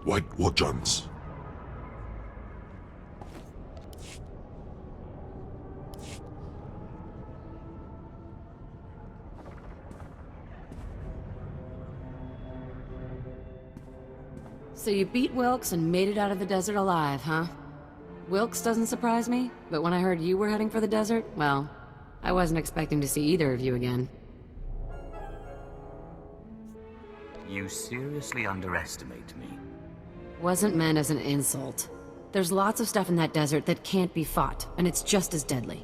White Watchons. So you beat Wilkes and made it out of the desert alive, huh? Wilkes doesn't surprise me, but when I heard you were heading for the desert, well, I wasn't expecting to see either of you again. You seriously underestimate me. Wasn't meant as an insult. There's lots of stuff in that desert that can't be fought, and it's just as deadly.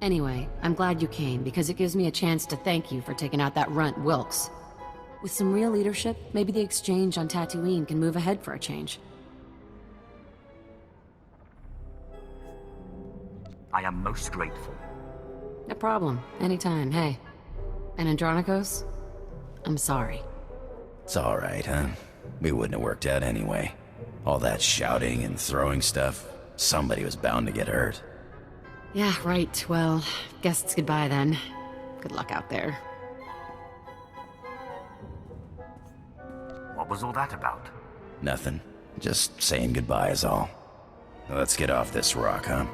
Anyway, I'm glad you came, because it gives me a chance to thank you for taking out that runt Wilkes. With some real leadership, maybe the exchange on Tatooine can move ahead for a change. I am most grateful. No problem. Anytime, hey. And Andronikos? I'm sorry. It's alright, huh? We wouldn't have worked out anyway. All that shouting and throwing stuff, somebody was bound to get hurt. Yeah, right. Well, guess it's goodbye then. Good luck out there. What was all that about? Nothing. Just saying goodbye is all. Now let's get off this rock, huh?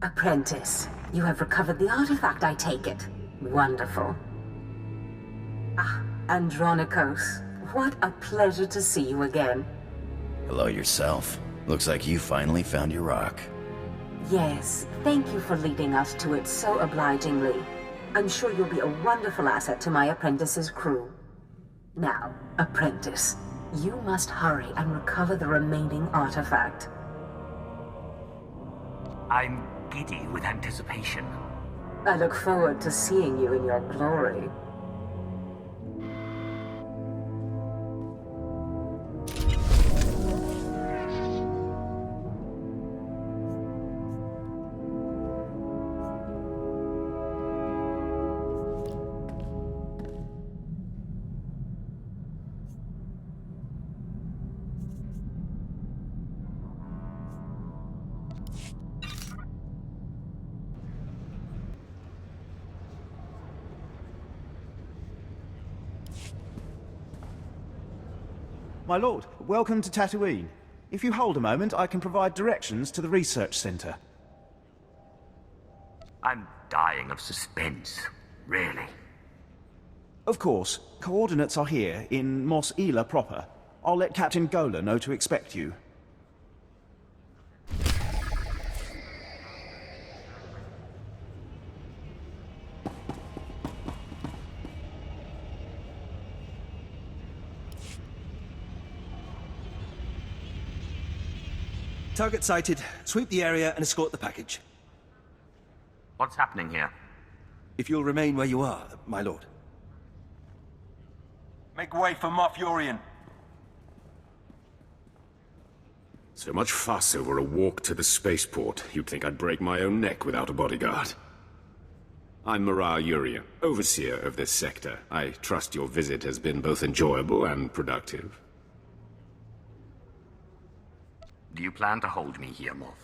Apprentice, you have recovered the artifact, I take it. Wonderful. Ah, Andronikos, what a pleasure to see you again. Hello yourself. Looks like you finally found your rock. Yes, thank you for leading us to it so obligingly. I'm sure you'll be a wonderful asset to my apprentice's crew. Now, Apprentice, you must hurry and recover the remaining artifact. I'm giddy with anticipation. I look forward to seeing you in your glory. My lord, welcome to Tatooine. If you hold a moment, I can provide directions to the research center. I'm dying of suspense, really. Of course, coordinates are here, in Mos Ela proper. I'll let Captain Gola know to expect you. Target sighted. Sweep the area and escort the package. What's happening here? If you'll remain where you are, my lord. Make way for Moff Yorian. So much fuss over a walk to the spaceport. You'd think I'd break my own neck without a bodyguard. I'm Mara Yurian, overseer of this sector. I trust your visit has been both enjoyable and productive. Do you plan to hold me here, Moff?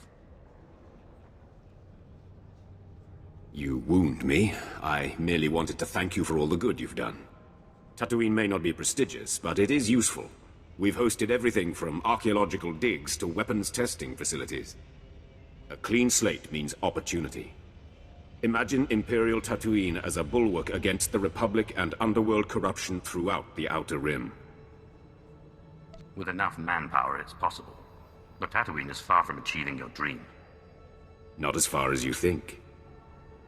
You wound me. I merely wanted to thank you for all the good you've done. Tatooine may not be prestigious, but it is useful. We've hosted everything from archaeological digs to weapons testing facilities. A clean slate means opportunity. Imagine Imperial Tatooine as a bulwark against the Republic and underworld corruption throughout the Outer Rim. With enough manpower, it's possible. But Tatooine is far from achieving your dream. Not as far as you think.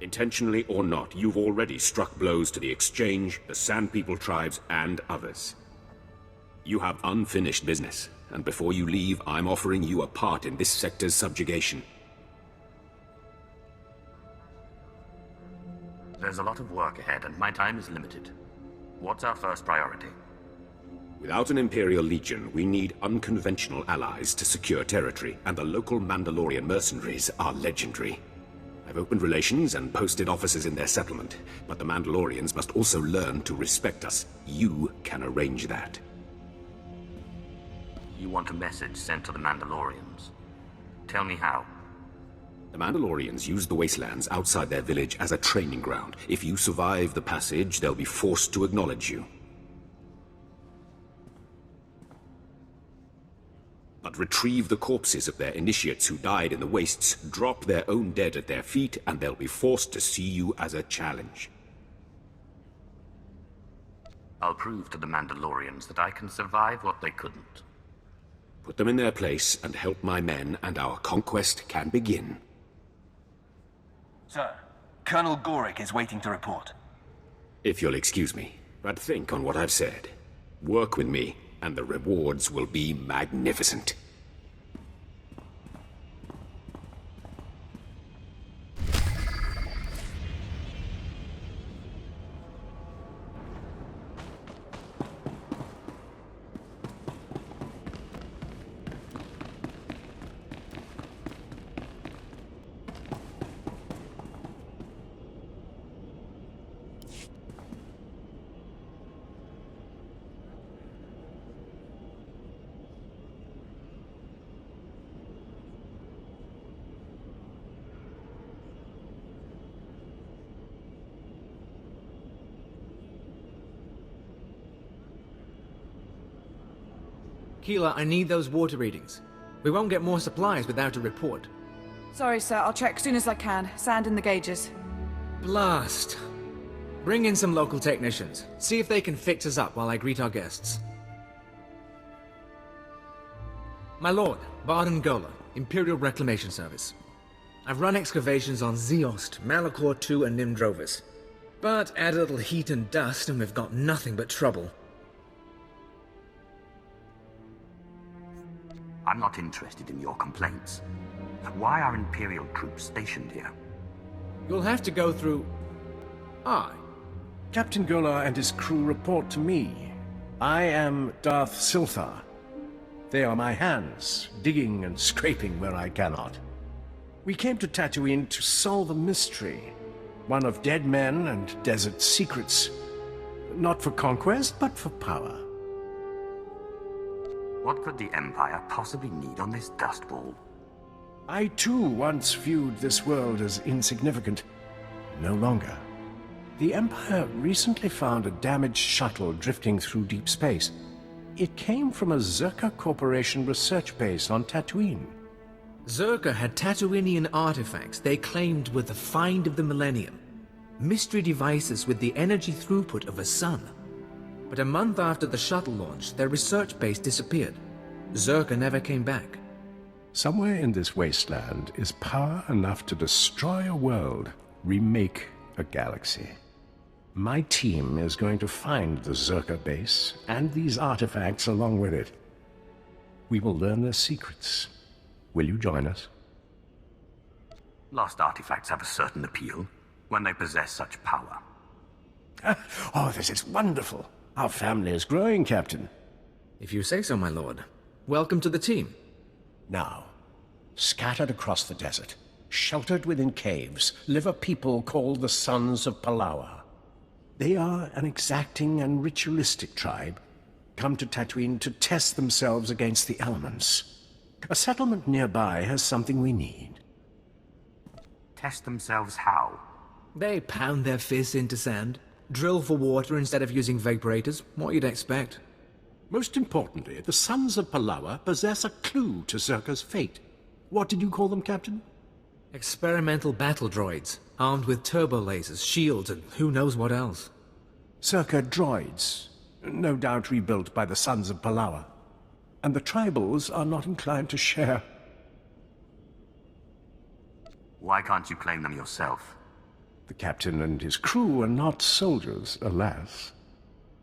Intentionally or not, you've already struck blows to the Exchange, the Sand People tribes, and others. You have unfinished business, and before you leave, I'm offering you a part in this sector's subjugation. There's a lot of work ahead, and my time is limited. What's our first priority? Without an Imperial Legion, we need unconventional allies to secure territory, and the local Mandalorian mercenaries are legendary. I've opened relations and posted officers in their settlement, but the Mandalorians must also learn to respect us. You can arrange that. You want a message sent to the Mandalorians. Tell me how. The Mandalorians use the wastelands outside their village as a training ground. If you survive the passage, they'll be forced to acknowledge you. But retrieve the corpses of their initiates who died in the wastes, drop their own dead at their feet, and they'll be forced to see you as a challenge. I'll prove to the Mandalorians that I can survive what they couldn't. Put them in their place and help my men, and our conquest can begin. Sir, Colonel Gorick is waiting to report. If you'll excuse me, but think on what I've said. Work with me, and the rewards will be magnificent. Keeler, I need those water readings. We won't get more supplies without a report. Sorry, sir. I'll check as soon as I can. Sand in the gauges. Blast. Bring in some local technicians. See if they can fix us up while I greet our guests. My lord, Barden Gola, Imperial Reclamation Service. I've run excavations on Zeost, Malachor II, and Nimdrovis. But add a little heat and dust and we've got nothing but trouble. I'm not interested in your complaints. Why are Imperial troops stationed here? You'll have to go through... Captain Gola and his crew report to me. I am Darth Silthar. They are my hands, digging and scraping where I cannot. We came to Tatooine to solve a mystery. One of dead men and desert secrets. Not for conquest, but for power. What could the Empire possibly need on this dust ball? I too once viewed this world as insignificant. No longer. The Empire recently found a damaged shuttle drifting through deep space. It came from a Zerka Corporation research base on Tatooine. Zerka had Tatooinian artifacts they claimed were the find of the millennium. Mystery devices with the energy throughput of a sun. But a month after the shuttle launch, their research base disappeared. Zerka never came back. Somewhere in this wasteland is power enough to destroy a world, remake a galaxy. My team is going to find the Zerka base and these artifacts along with it. We will learn their secrets. Will you join us? Lost artifacts have a certain appeal when they possess such power. Oh, this is wonderful. Our family is growing, Captain. If you say so, my lord. Welcome to the team. Now, scattered across the desert, sheltered within caves, live a people called the Sons of Palawa. They are an exacting and ritualistic tribe, come to Tatooine to test themselves against the elements. A settlement nearby has something we need. Test themselves how? They pound their fists into sand, drill for water instead of using vaporators. What you'd expect. Most importantly, the Sons of Palawa possess a clue to Zerka's fate. What did you call them, Captain? Experimental battle droids, armed with turbo lasers, shields, and who knows what else. Zerka droids, no doubt rebuilt by the Sons of Palawa. And the tribals are not inclined to share. Why can't you claim them yourself? The captain and his crew are not soldiers, alas.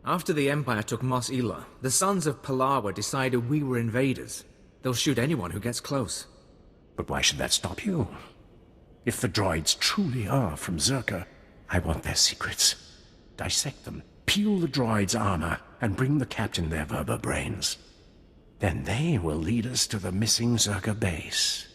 After the Empire took Mos Ela, the Sons of Palawa decided we were invaders. They'll shoot anyone who gets close. But why should that stop you? If the droids truly are from Zerka, I want their secrets. Dissect them, peel the droids' armor, and bring the captain their Verba brains. Then they will lead us to the missing Zerka base.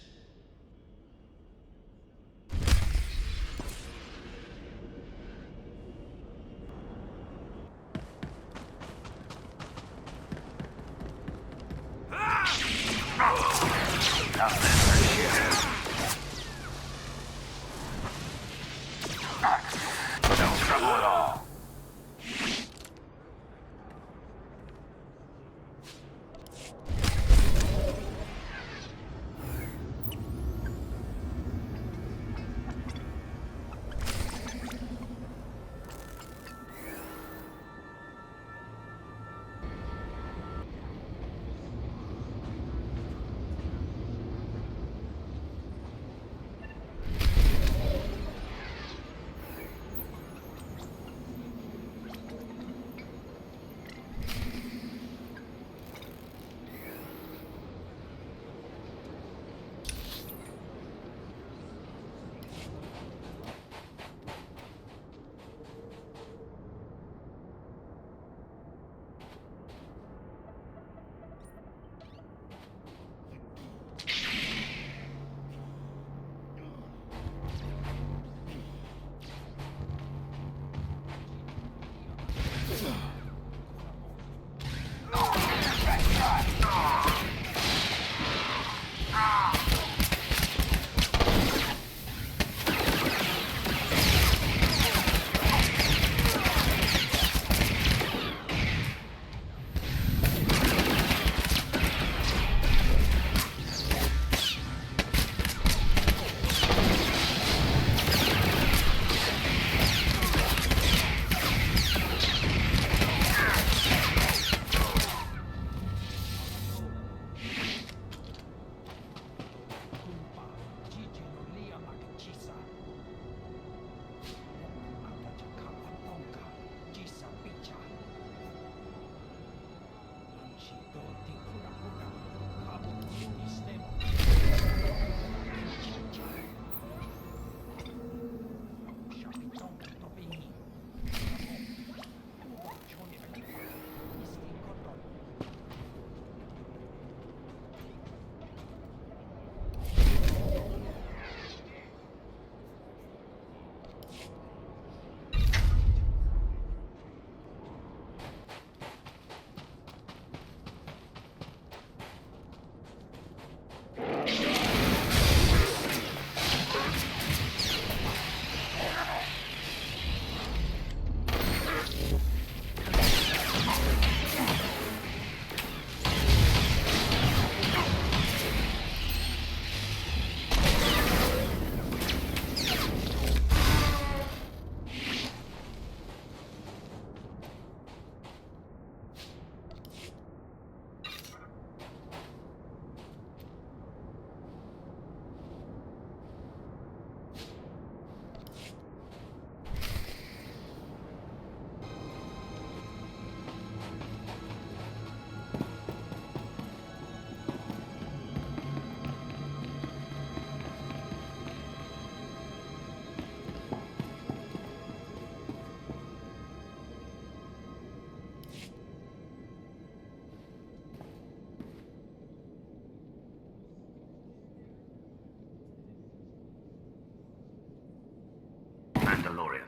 Mandalorian,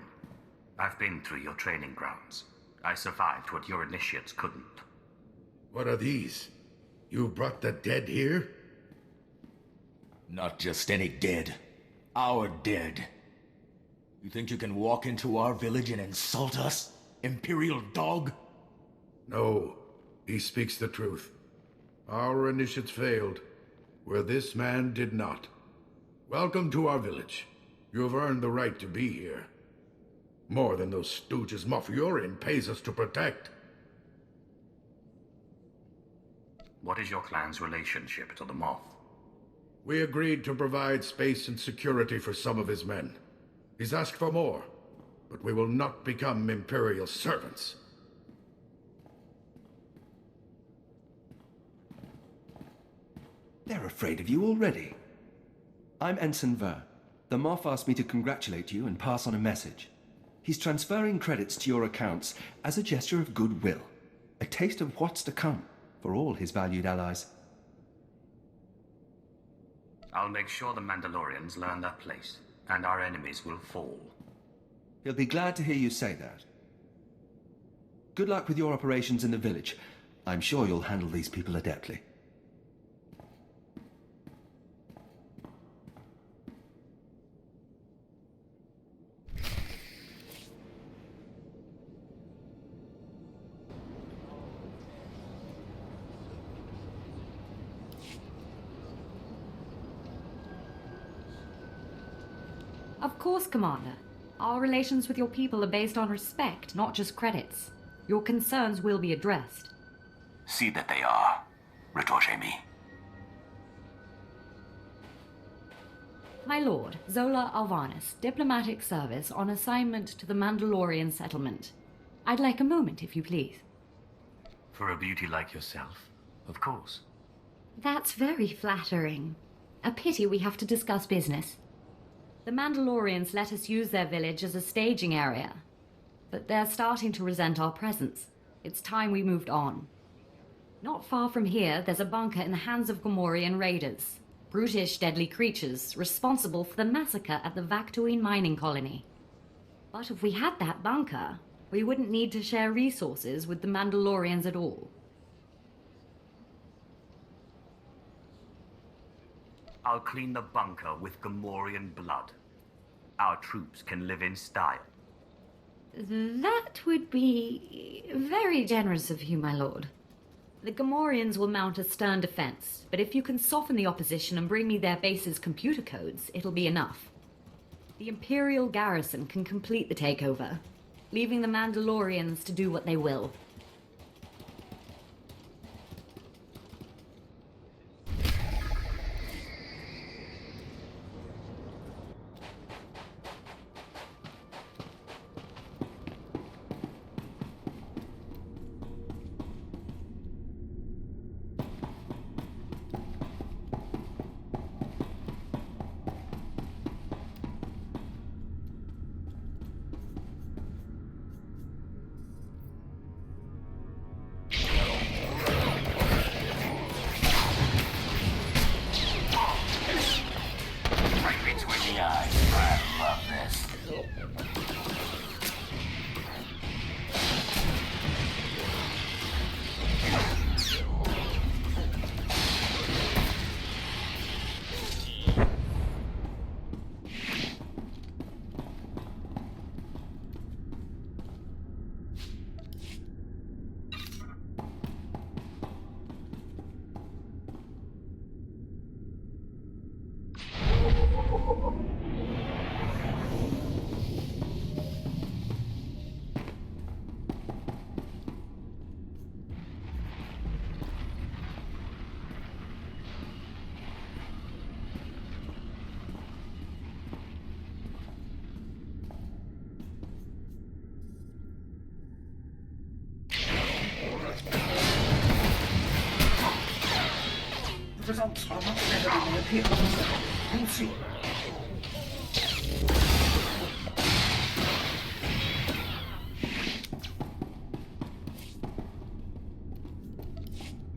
I've been through your training grounds. I survived what your initiates couldn't. What are these? You brought the dead here? Not just any dead. Our dead. You think you can walk into our village and insult us? Imperial dog? No, he speaks the truth. Our initiates failed, where this man did not. Welcome to our village. You have earned the right to be here. More than those stooges Moff Yorian pays us to protect. What is your clan's relationship to the Moff? We agreed to provide space and security for some of his men. He's asked for more, but we will not become Imperial servants. They're afraid of you already. I'm Ensign Ver. The Moff asked me to congratulate you and pass on a message. He's transferring credits to your accounts as a gesture of goodwill. A taste of what's to come for all his valued allies. I'll make sure the Mandalorians learn their place, and our enemies will fall. He'll be glad to hear you say that. Good luck with your operations in the village. I'm sure you'll handle these people adeptly. Of course, Commander. Our relations with your people are based on respect, not just credits. Your concerns will be addressed. See that they are. Retorche me. My lord, Zola Alvarez, diplomatic service on assignment to the Mandalorian settlement. I'd like a moment, if you please. For a beauty like yourself, of course. That's very flattering. A pity we have to discuss business. The Mandalorians let us use their village as a staging area, but they're starting to resent our presence. It's time we moved on. Not far from here, there's a bunker in the hands of Gamorean raiders. Brutish, deadly creatures responsible for the massacre at the Vaktuin mining colony. But if we had that bunker, we wouldn't need to share resources with the Mandalorians at all. I'll clean the bunker with Gamorean blood. Our troops can live in style. That would be very generous of you, my lord. The Gamoreans will mount a stern defense, but if you can soften the opposition and bring me their base's computer codes, it'll be enough. The Imperial garrison can complete the takeover, leaving the Mandalorians to do what they will. The results are much better than they appear on the surface. We'll see.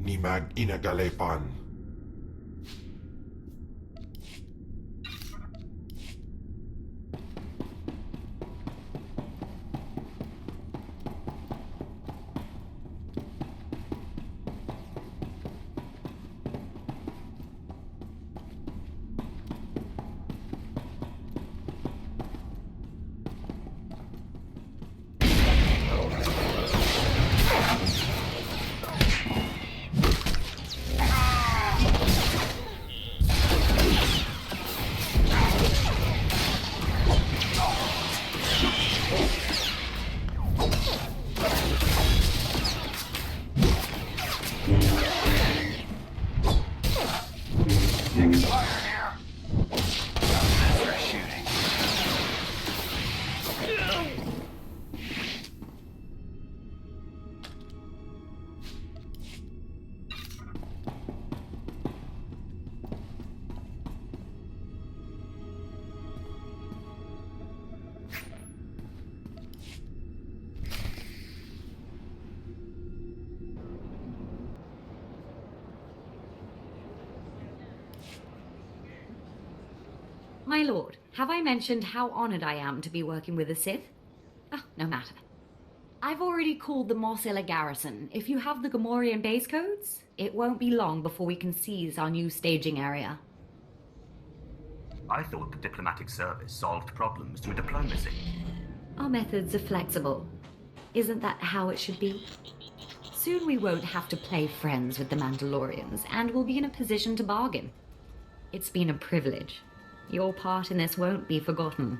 Ni mag inagalepan. My lord, have I mentioned how honored I am to be working with the Sith? Oh, no matter. I've already called the Mos Illa garrison. If you have the Gamorean base codes, it won't be long before we can seize our new staging area. I thought the diplomatic service solved problems through diplomacy. Our methods are flexible. Isn't that how it should be? Soon we won't have to play friends with the Mandalorians, and we'll be in a position to bargain. It's been a privilege. Your part in this won't be forgotten.